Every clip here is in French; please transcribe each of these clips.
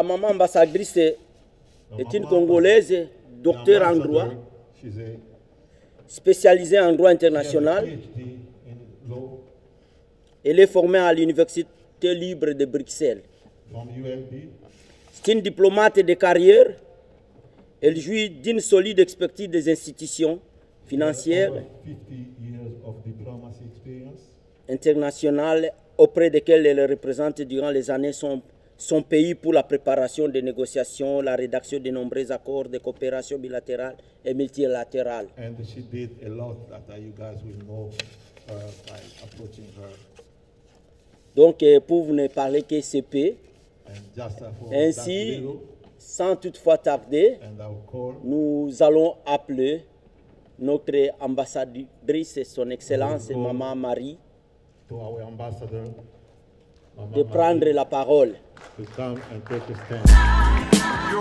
La maman ambassadrice est une Congolaise, docteur en droit, spécialisée en droit international. Elle est formée à l'Université libre de Bruxelles. C'est une diplomate de carrière. Elle jouit d'une solide expertise des institutions financières internationales auprès desquelles elle représente durant les années son pays pour la préparation des négociations, la rédaction de nombreux accords de coopération bilatérale et multilatérale. And she did a lot that you guys will know by approaching her. Donc, pour vous ne parler que CP, And ainsi, sans toutefois tarder, nous allons appeler notre ambassadrice, son Excellence, Maman Marie, to our ambassador, de prendre la parole. to come and take a stand.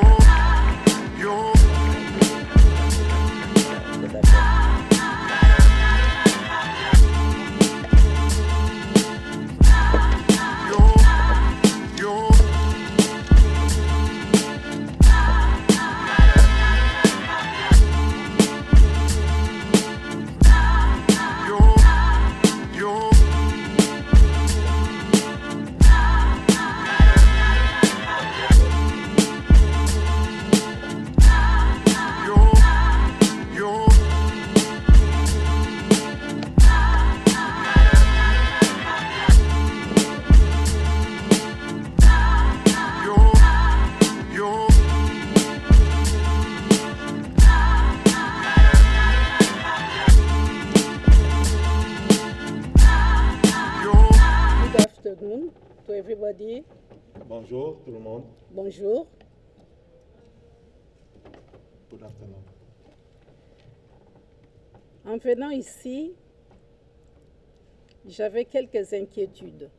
To everybody. Bonjour tout le monde. Bonjour. Good afternoon. En venant ici, j'avais quelques inquiétudes.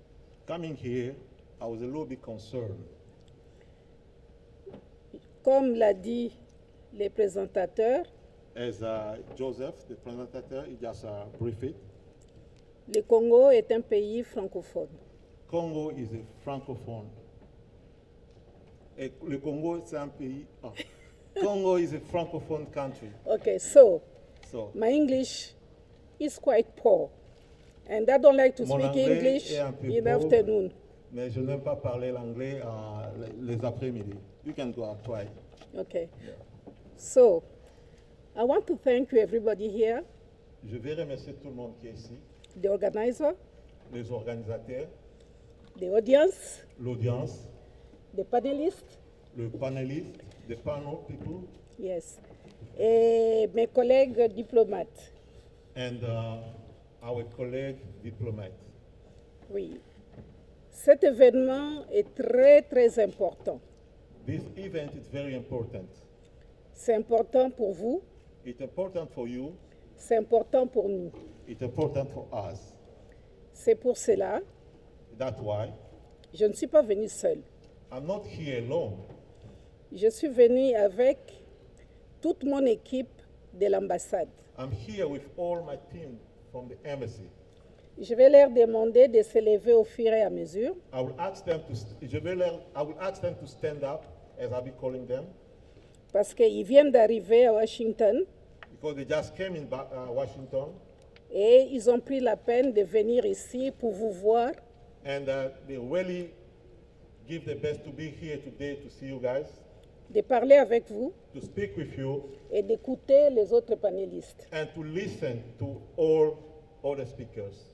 Coming here, I was a little bit concerned. Comme l'a dit les présentateurs, As Joseph, the presenter, he just briefed it. le Congo est un pays francophone. Congo is a francophone. Et le Congo, c'est un pays. Oh. Congo is a francophone country. Okay, so So, my English is quite poor, and I don't like to Mon speak anglais English est un peu in the pauvre. afternoon. mais je n'aime pas parler l'anglais les après-midi. You can go out try. Okay, so I want to thank you, everybody here, Je vais remercier tout le monde qui est ici, the organizer, les organisateurs, the audience, l'audience, the panelists, le panéliste, the panel people, yes, et mes collègues diplomates. and our colleagues diplomates. Oui, cet événement est très, très important. This event is very important. C'est important pour vous, It's important for you. c'est important pour nous. It's important for us. C'est pour cela, That's why je ne suis pas venue seule. I'm not here alone. Je suis venue avec toute mon équipe de l'ambassade. I'm here with all my team from the embassy. Je vais leur demander de se lever au fur et à mesure I will ask them to stand up as I'll be calling them parce qu'ils viennent d'arriver à Washington because they just came in Washington et ils ont pris la peine de venir ici pour vous voir and they really give their best to be here today to see you guys, de parler avec vous to speak with you et d'écouter les autres panélistes. and to listen to all other speakers.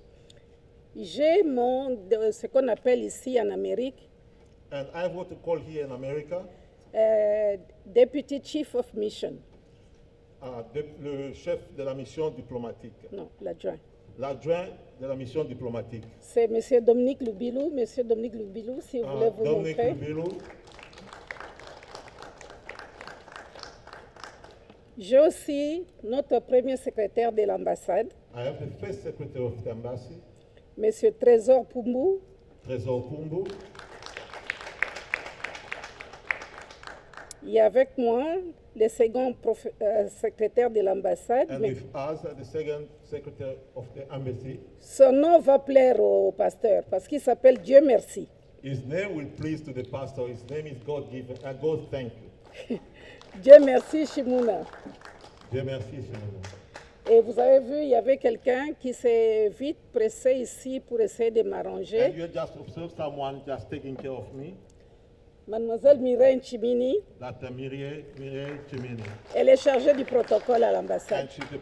J'ai ce qu'on appelle ici en Amérique, And I have what to call here in America, Deputy Chief of Mission. le chef de la mission diplomatique, Non, l'adjoint. l'adjoint de la mission diplomatique. C'est M. Dominique Lubilou. M. Dominique Lubilou, si vous voulez vous Dominic montrer. Lubilou. J'ai aussi notre premier secrétaire de l'ambassade, I have the first secretary of the embassy, M. Trésor Pumbou, Trésor Pumbu. et avec moi le second secrétaire de l'ambassade. And with us, the second secretary of the embassy. Son nom va plaire au pasteur parce qu'il s'appelle Dieu merci. His name will please to the pastor. His name is God given. God thank you. Dieu merci, Shimuna. Dieu merci, Shimona. Et vous avez vu, il y avait quelqu'un qui s'est vite pressé ici pour essayer de And m'arranger. you just observe someone just taking care of me. Mademoiselle Mireille Chimini, That Mireille Chimini. elle est chargée du protocole à And l'ambassade. she's the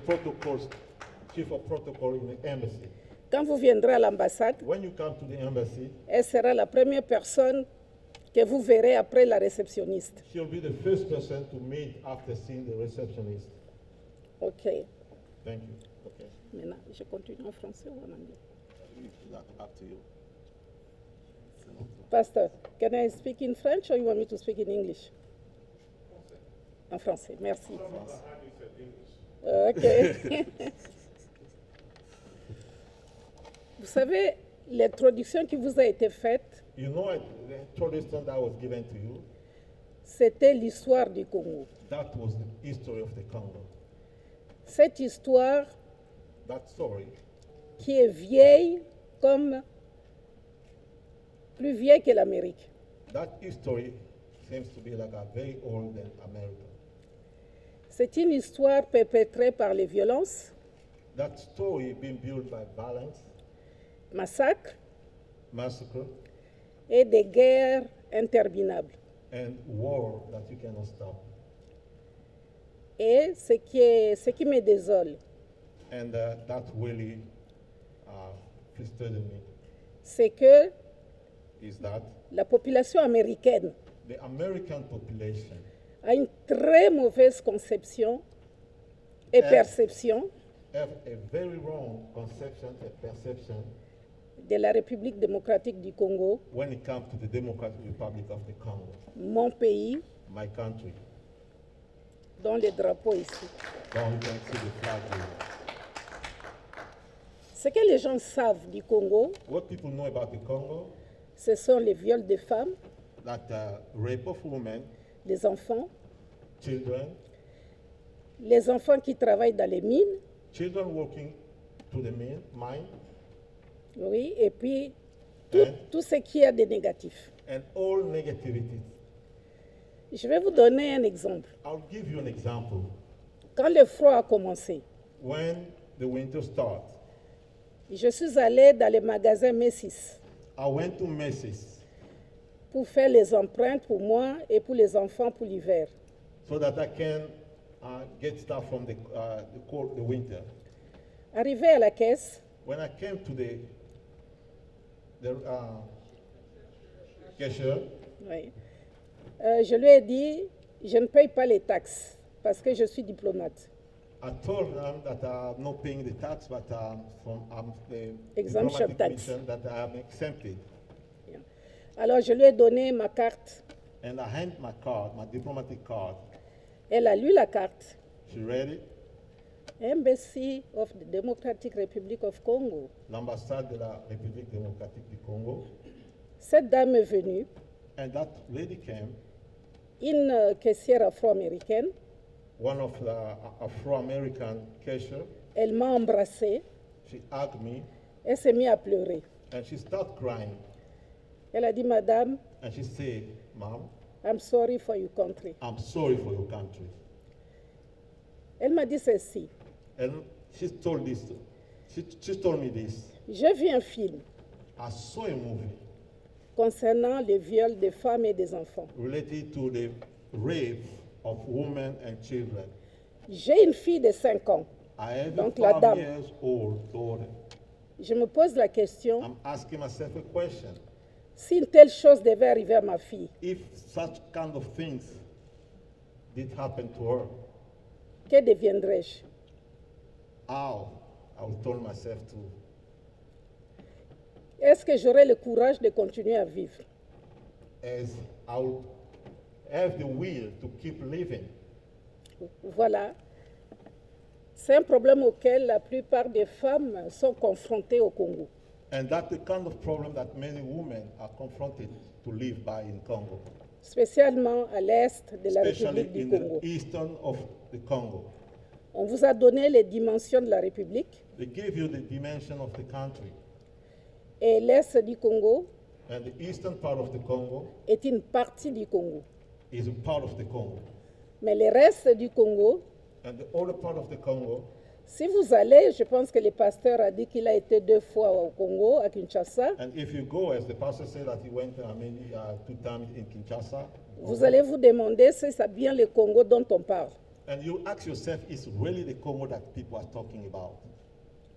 chief of protocol in the embassy. Quand vous viendrez à l'ambassade, When you come to the embassy, elle sera la première personne que vous verrez après la réceptionniste. she'll be the first person to meet after seeing the receptionist. OK. Thank you. Okay. Maintenant, je continue en français ou en anglais? Up to you. Pastor, can I speak in French or you want me to speak in English? En français, merci. OK. Vous savez, l'introduction qui vous a été faite, You know, the introduction that was given to you, c'était l'histoire du Congo. that was the history of the Congo. Cette histoire That story qui est vieille comme plus vieille que l'Amérique. That history seems to be like a very old than America. C'est une histoire perpétrée par les violences, That story being built by violence, massacres massacre, et des guerres interminables. and war that you cannot stop. Et ce qui me désole, And that really frustrated me, c'est que is that la population américaine the American population a une très mauvaise conception et perception have a very wrong conception and perception de la République démocratique du Congo, when it comes to the Democratic Republic of the Congo, mon pays, my country. dont le drapeau ici. Now you can see the flag here. Ce que les gens savent du Congo, What people know about the Congo, ce sont les viols de femmes, that rape of women, les enfants children qui travaillent dans les mines, children working to the mine, oui, et puis Hein? tout ce qu'il y a de négatif. and all negativities. Je vais vous donner un exemple. I'll give you an example. Quand le froid a commencé, When the winter starts, je suis allée dans les magasins Macy's I went to Macy's pour faire les empreintes pour moi et pour les enfants pour l'hiver. so that I can get stuff from the winter. Arrivé à la caisse, When I came to the cashier, oui, je lui ai dit, je ne paye pas les taxes parce que je suis diplomate. I told them that I'm not paying the tax, but I'm the Exemption diplomatic tax. mission that I am exempted. Alors je lui ai donné ma carte. And I hand my card, my diplomatic card. Elle a lu la carte. She read it. Embassy of the Democratic Republic of Congo. L'ambassade de la République démocratique du Congo. Cette dame est venue, And that lady came, une caissière afro-américaine. one of the Afro-American cashier. Elle m'a embrassée. She hugged me Elle s'est mise à pleurer. and she started crying. Elle a dit, Madame, And she said, Mom, I'm sorry for your country. I'm sorry for your country. Elle m'a dit ceci. And she told this, she told me this. J'ai vu un film I saw a movie concernant le viol des femmes et des enfants. related to the rape of women and children. J'ai une fille de 5 ans. I have Donc, a la 5 dame. years old daughter. Je me pose la question, I'm asking myself a question. si une telle chose devait arriver à ma fille, If such kind of things did happen to her, que deviendrais-je? how I would tell myself to, Est-ce que j'aurais le courage de continuer à vivre? as I would have the will to keep living. Voilà. C'est un problème auquel la plupart des femmes sont confrontées au Congo. And that's the kind of problem that many women are confronted to live by in Congo, Spécialement à l'est de la especially République du in Congo. the eastern of the Congo. On vous a donné les dimensions de la République They give you the dimension of the country. et l'est du Congo, And the eastern part of the Congo est une partie du Congo. is a part of the Congo. Mais le reste du Congo, And the other part of the Congo, si vous allez, je pense que le pasteur a dit qu'il a été 2 fois au Congo, à Kinshasa, and if you go, as the pastor said that he went 2 times in Kinshasa, vous allez vous demander si c'est bien le Congo dont on parle. and you ask yourself, is really the Congo that people are talking about?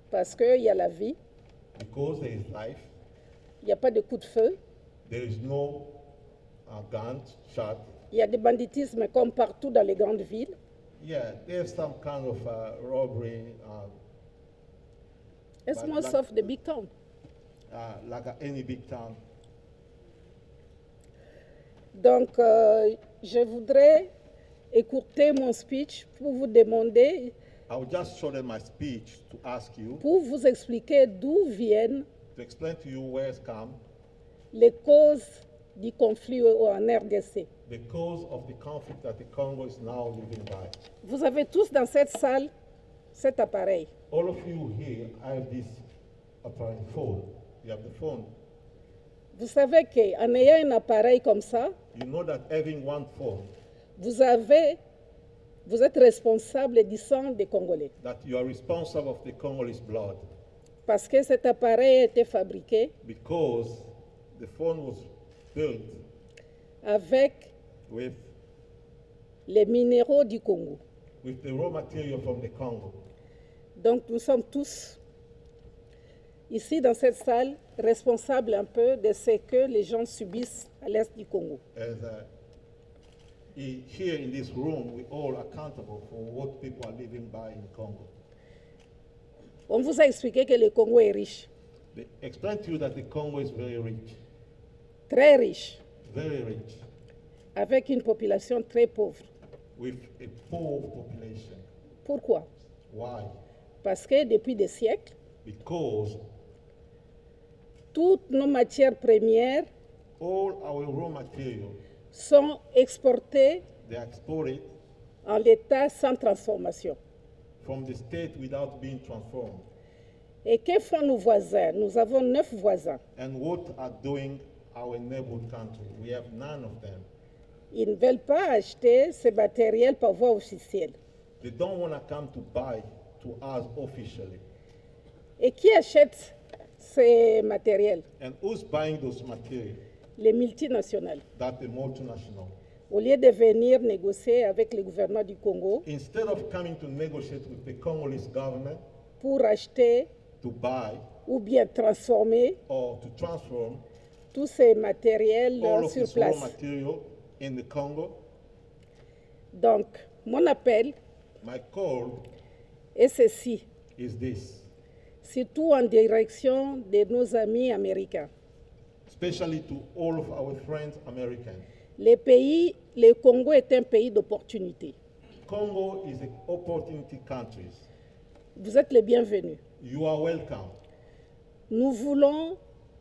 Parce qu'il y a la vie, Because there is life, il n'y a pas de coup de feu, there is no guns, shot. il y a des banditismes comme partout dans les grandes villes. Yeah, there's some kind of robbery, It's But most like- of the big town. like any big town. Donc, je voudrais écourter mon speech pour vous demander, I will just show them my speech to ask you, pour vous expliquer d'où viennent to explain to you where it's come, les causes du conflit en RDC. the cause of the conflict that the Congo is now living by. Vous avez tous dans cette salle cet appareil. All of you here, I have this apparent phone. You have the phone. Vous savez qu'en ayant un appareil comme ça, You know that having one phone, vous êtes responsable du sang des Congolais. that you are responsible of the Congolese blood, Parce que cet appareil a été fabriqué because the phone was built avec with les minéraux du Congo. the raw material from the Congo. Donc nous sommes tous ici dans cette salle responsables un peu de ce que les gens subissent à l'est du Congo. As here in this room, we're all accountable for what people are living by in Congo. On vous a expliqué que le Congo est riche, They explain to you that the Congo is very riche, rich, avec une population très pauvre. with a poor population. Pourquoi? Why? Parce que depuis des siècles, Because toutes nos matières premières all our raw material, sont exportées they are exported en l'état sans transformation. from the state without being transformed. Et que font nos voisins? Nous avons 9 voisins. And what are doing our neighborhood country? We have none of them. Ils ne veulent pas acheter ce matériel par voie officielle. They don't want to come to buy to us officially. Et qui achète ces matériels? And who's buying those materials? Les multinationales. That the multinational. Au lieu de venir négocier avec le gouvernement du Congo Instead of coming to negotiate with the Congolese government pour acheter to buy ou bien transformer or to transform tous ces matériels all of sur this raw place. material in the Congo, Donc, mon appel my call est ceci, is this, surtout en direction de nos amis américains. especially to all of our friends Americans. Le Congo est un pays d'opportunité. Congo is an opportunity country. Vous êtes les bienvenus. You are welcome. Nous voulons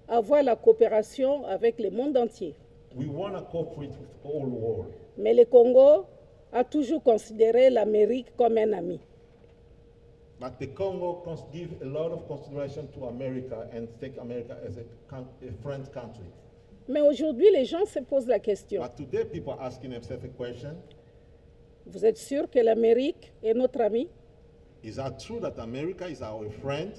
avoir la coopération avec le monde entier. We want to cooperate with all the world. Mais le Congo a toujours considéré l'Amérique comme un ami. But the Congo give a lot of consideration to America and take America as a friend country. Mais aujourd'hui, les gens se posent la question. But today people are asking themselves a question. Vous êtes sûr que l'Amérique est notre ami? Is that true that America is our friend?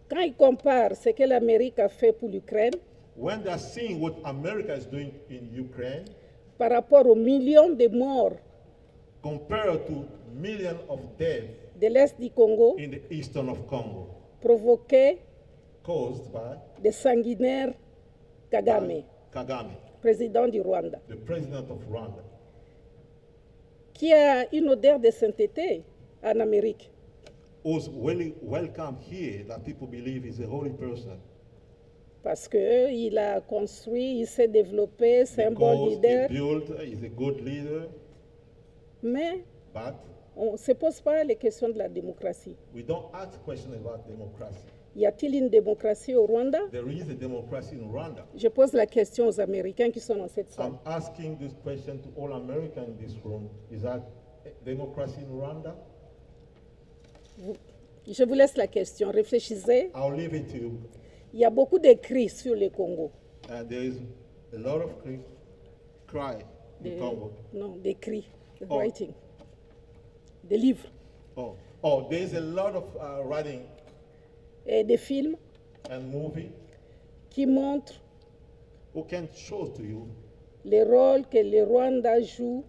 Quand ils comparent ce que l'Amérique a fait pour l'Ukraine When they are seeing what America is doing in Ukraine par rapport aux millions de morts compared to millions of deaths de l'Est du Congo in the eastern of Congo provoqués caused by des sanguinaires Kagame, Kagame, président du Rwanda, the president of Rwanda, qui a une odeur de sainteté en Amérique. who's really welcome here that people believe is a holy person. Parce qu'il a construit, il s'est développé, c'est un bon Because leader. he built, is a good leader, Mais but on ne se pose pas les questions de la démocratie. we don't ask questions about democracy. Y a-t-il une démocratie au Rwanda? There is a democracy in Rwanda. Je pose la question aux Américains qui sont dans cette salle. I'm asking this question to all Americans in this room. Is that democracy in Rwanda? Je vous laisse la question, réfléchissez. I'll leave it to you. Il y a beaucoup d'écrits sur le Congo. there is a lot of cry in Congo. Non, des cris, Oh. writing, des livres Oh, there is a lot of writing et des films and movie qui montrent who can show to you les rôles que le Rwanda joue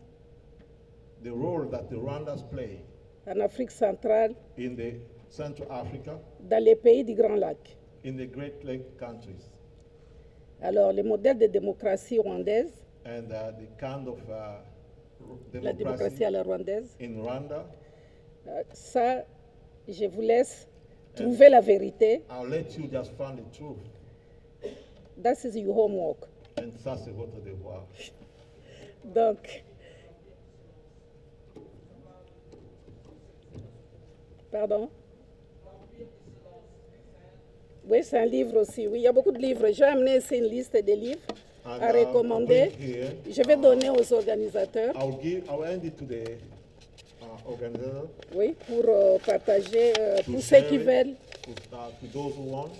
the role that the Rwandans play en Afrique centrale, in the Central Africa, dans les pays du Grand Lac. in the Great Lake countries, Alors, le modèle de démocratie rwandaise, and the kind of la démocratie democracy à la rwandaise, in Rwanda. ça, je vous laisse trouver la vérité. I'll let you just find the truth, That is your homework. and ça c'est votre devoir. Donc, pardon? Oui, c'est un livre aussi. Oui, il y a beaucoup de livres. J'ai amené ici une liste de livres And, à recommander. bring here, Je vais donner aux organisateurs, I'll hand it to the organizer, oui, pour partager, to pour ceux share qui it, veulent, to those who want,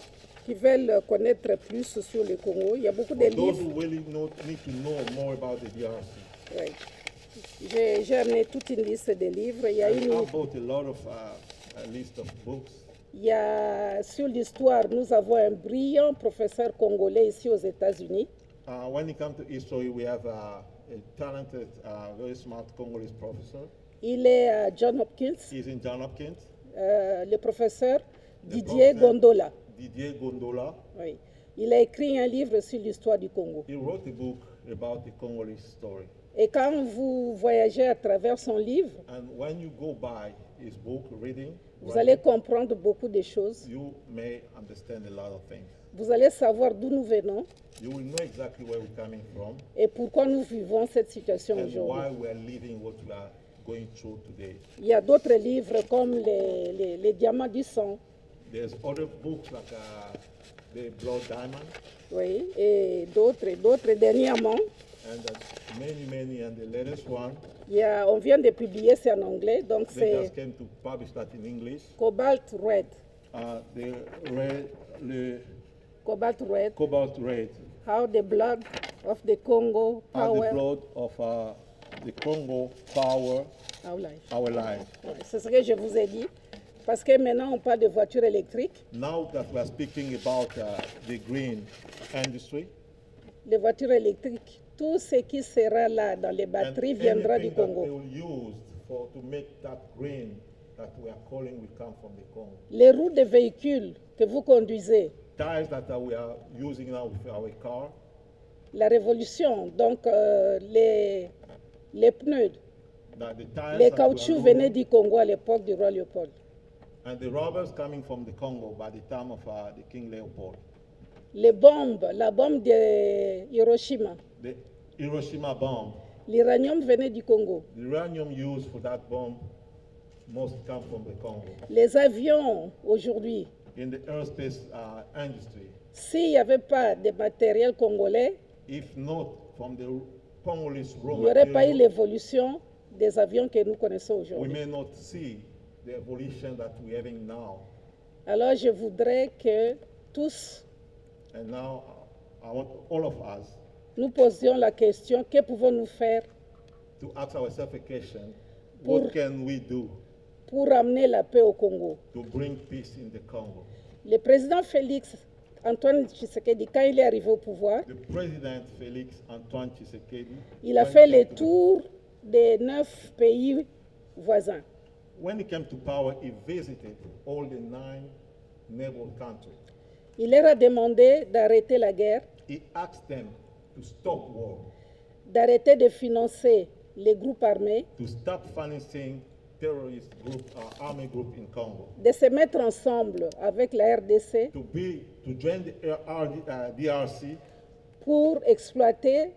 connaître plus sur le Congo. Il y a beaucoup de for those livres. who really need to know more about the DRC. Oui. J'ai amené toute une liste de livres. Il y a I une, bought a lot of a list of books. il y a sur l'histoire, nous avons un brillant professeur congolais ici aux États-Unis. When it comes to history, we have a talented, very smart Congolese professor. Il est à John Hopkins, He's in John Hopkins. le professeur The Didier professor Gondola. Didier Gondola. Oui. Il a écrit un livre sur l'histoire du Congo. He wrote a book about the Congolese story. Et quand vous voyagez à travers son livre, And when you go by his book, reading, vous allez comprendre beaucoup de choses. you may understand a lot of things. Vous allez savoir d'où nous venons You will know exactly where we're coming from et pourquoi nous vivons cette situation and aujourd'hui. why we are living what we are going through today. Il y a d'autres livres comme les diamants du sang, There's other books like the Blood Diamond, oui, et d'autres dernièrement. and many, and the latest one, On vient de publier, c'est en anglais, donc they c'est just came to publish that in English. Cobalt Red. The Cobalt Red, Cobalt Red, How the Blood of the Congo and the Power blood of the Congo power Our Life. our life. Ouais, c'est ce que je vous ai dit. Parce que maintenant, on parle de voitures électriques. Now that we are speaking about the green industry, Les voitures électriques, tout ce qui sera là dans les and batteries viendra du anything that they Congo. will use to make that green that we are calling will come from the Congo. Les roues de véhicules que vous conduisez, Tires that we are using now with our car, la révolution, donc les pneus, that the tires les that we are caoutchoucs using, venaient du Congo à l'époque du roi Léopold. and the rubbers coming from the Congo by the time of the King Leopold. Les bombes, la bombe de Hiroshima, The Hiroshima bomb, l'uranium venait du Congo. the uranium used for that bomb must come from the Congo. Les avions aujourd'hui, In the aerospace industry, s'il n'y avait pas de matériel congolais, if not from the Congolese raw il n'y aurait pas eu material, l'évolution des avions que nous connaissons we aujourd'hui. may not see the evolution that we're having now. Alors je voudrais que tous And now I want all of us nous posions la question, que pouvons-nous faire to ask ourselves a question, Pour- what can we do pour amener la paix au Congo? to bring peace in the Congo? Le président Félix Antoine Tshisekedi, quand il est arrivé au pouvoir, The President Felix Antoine Tshisekedi, il a when fait he le came to- tour des 9 pays voisins. when he came to power, he visited all the 9 neighboring countries. Il leur a demandé d'arrêter la guerre, He asked them to stop war, d'arrêter de financer les groupes armés, to stop financing terrorist group, army group in Congo, de se mettre ensemble avec la RDC to join the DRC pour exploiter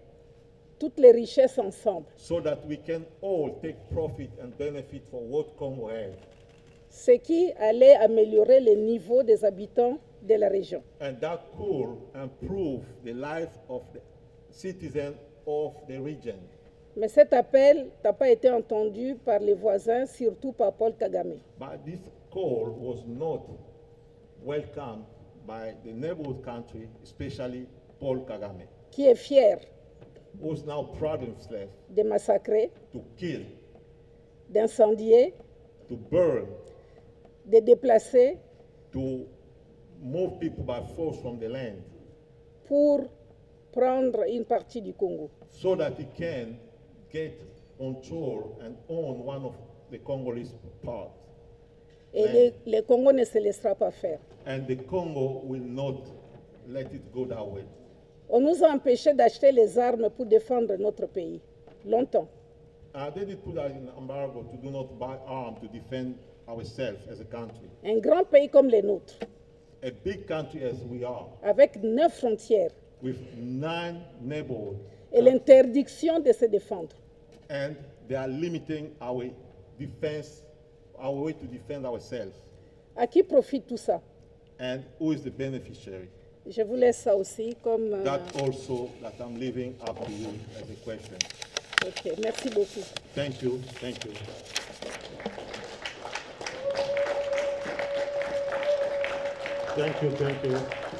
toutes les richesses ensemble. so that we can all take profit and benefit for what Congo has. Ce qui allait améliorer le niveau des habitants de la région. And that could improve the life of the citizens of the region. Mais cet appel n'a pas été entendu par les voisins, surtout par Paul Kagame. But this call was not welcomed by the neighborhood country, especially Paul Kagame, qui est fier who is now proud of himself de massacrer, to kill, d'incendier, to burn, de déplacer to move people by force from the land, pour prendre une partie du Congo. so that he can get control and own one of the Congolese parts. Et le Congo ne se laissera pas faire. And the Congo will not let it go that way. On nous a empêchés d'acheter les armes pour défendre notre pays, longtemps. They did put that in embargo to do not buy arms to defend ourselves as a country. Un grand pays comme le nôtre, A big country as we are, avec 9 frontières with 9 neighborhoods, et l'interdiction de se défendre. and they are limiting our defense, our way to defend ourselves. À qui profite tout ça? And who is the beneficiary? Je vous laisse ça aussi comme... That also that I'm leaving up to you as a question. Ok, merci beaucoup. Thank you, thank you. Thank you, thank you.